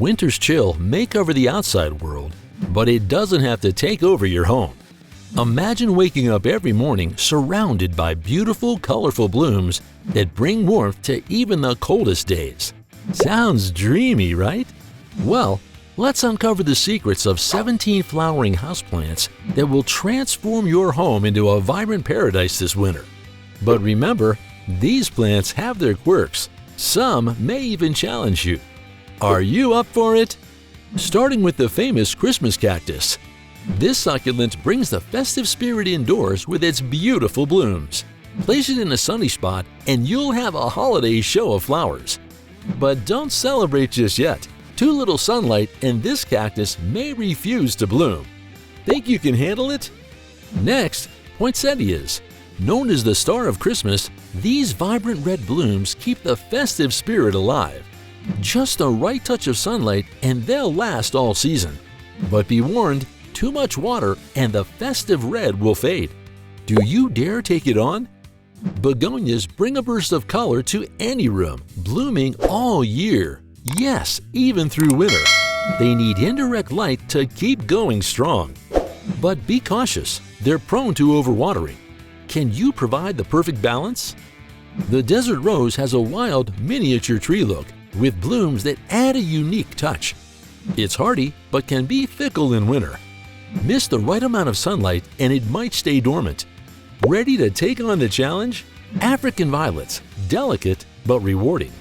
Winter's chill may cover the outside world, but it doesn't have to take over your home. Imagine waking up every morning surrounded by beautiful, colorful blooms that bring warmth to even the coldest days. Sounds dreamy, right? Well, let's uncover the secrets of 17 flowering houseplants that will transform your home into a vibrant paradise this winter. But remember, these plants have their quirks. Some may even challenge you. Are you up for it? Starting with the famous Christmas cactus. This succulent brings the festive spirit indoors with its beautiful blooms. Place it in a sunny spot and you'll have a holiday show of flowers. But don't celebrate just yet. Too little sunlight and this cactus may refuse to bloom. Think you can handle it? Next, poinsettias. Known as the star of Christmas, these vibrant red blooms keep the festive spirit alive. Just the right touch of sunlight and they'll last all season. But be warned, too much water and the festive red will fade. Do you dare take it on? Begonias bring a burst of color to any room, blooming all year. Yes, even through winter. They need indirect light to keep going strong. But be cautious, they're prone to overwatering. Can you provide the perfect balance? The desert rose has a wild, miniature tree look with blooms that add a unique touch. It's hardy, but can be fickle in winter. Miss the right amount of sunlight and it might stay dormant. Ready to take on the challenge? African violets, delicate but rewarding.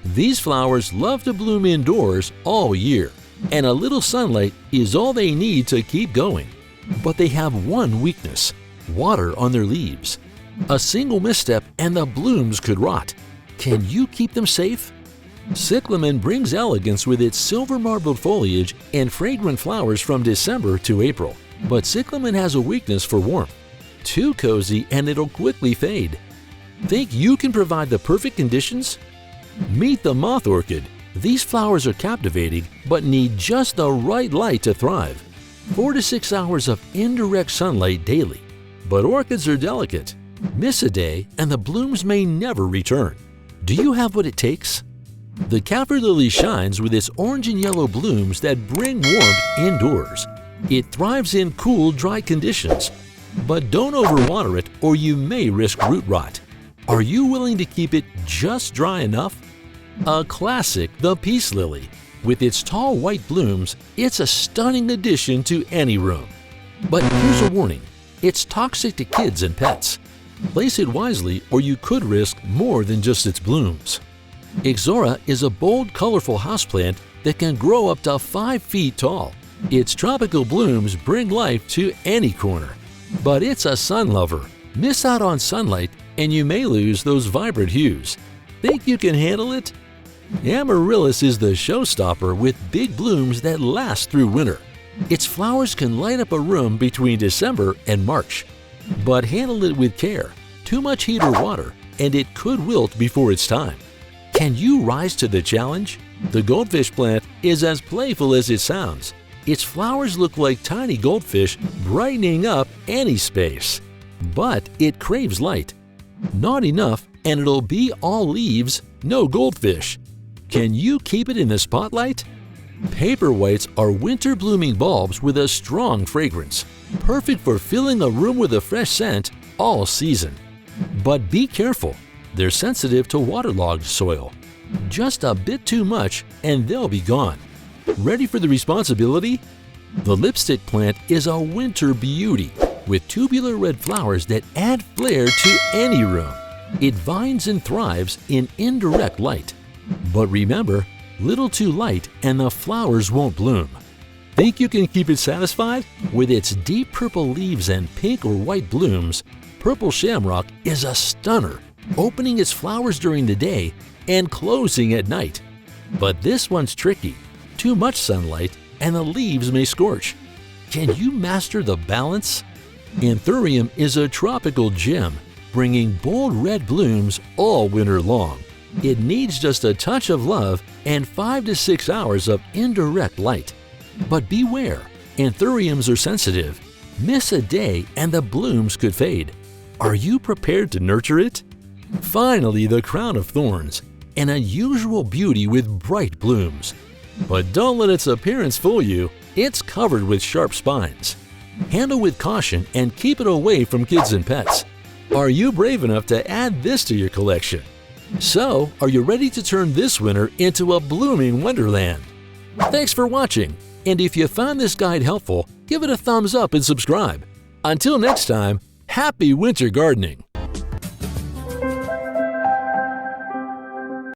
These flowers love to bloom indoors all year, and a little sunlight is all they need to keep going. But they have one weakness: water on their leaves. A single misstep and the blooms could rot. Can you keep them safe? Cyclamen brings elegance with its silver marbled foliage and fragrant flowers from December to April. But cyclamen has a weakness for warmth. Too cozy and it'll quickly fade. Think you can provide the perfect conditions? Meet the moth orchid. These flowers are captivating but need just the right light to thrive. 4 to 6 hours of indirect sunlight daily. But orchids are delicate. Miss a day and the blooms may never return. Do you have what it takes? The kaffir lily shines with its orange and yellow blooms that bring warmth indoors. It thrives in cool, dry conditions. But don't overwater it or you may risk root rot. Are you willing to keep it just dry enough? A classic, the peace lily. With its tall white blooms, it's a stunning addition to any room. But here's a warning: it's toxic to kids and pets. Place it wisely or you could risk more than just its blooms. Ixora is a bold, colorful houseplant that can grow up to 5 feet tall. Its tropical blooms bring life to any corner. But it's a sun lover. Miss out on sunlight and you may lose those vibrant hues. Think you can handle it? Amaryllis is the showstopper with big blooms that last through winter. Its flowers can light up a room between December and March. But handle it with care. Too much heat or water and it could wilt before its time. Can you rise to the challenge? The goldfish plant is as playful as it sounds. Its flowers look like tiny goldfish brightening up any space. But it craves light. Not enough and it'll be all leaves, no goldfish. Can you keep it in the spotlight? Paperwhites are winter blooming bulbs with a strong fragrance. Perfect for filling a room with a fresh scent all season. But be careful. They're sensitive to waterlogged soil. Just a bit too much and they'll be gone. Ready for the responsibility? The lipstick plant is a winter beauty with tubular red flowers that add flair to any room. It vines and thrives in indirect light. But remember, little too light and the flowers won't bloom. Think you can keep it satisfied? With its deep purple leaves and pink or white blooms, purple shamrock is a stunner, opening its flowers during the day and closing at night. But this one's tricky. Too much sunlight and the leaves may scorch. Can you master the balance? Anthurium is a tropical gem, bringing bold red blooms all winter long. It needs just a touch of love and 5 to 6 hours of indirect light. But beware, anthuriums are sensitive. Miss a day and the blooms could fade. Are you prepared to nurture it? Finally, the Crown of Thorns, an unusual beauty with bright blooms. But don't let its appearance fool you, it's covered with sharp spines. Handle with caution and keep it away from kids and pets. Are you brave enough to add this to your collection? So, are you ready to turn this winter into a blooming wonderland? Thanks for watching, and if you found this guide helpful, give it a thumbs up and subscribe. Until next time, happy winter gardening!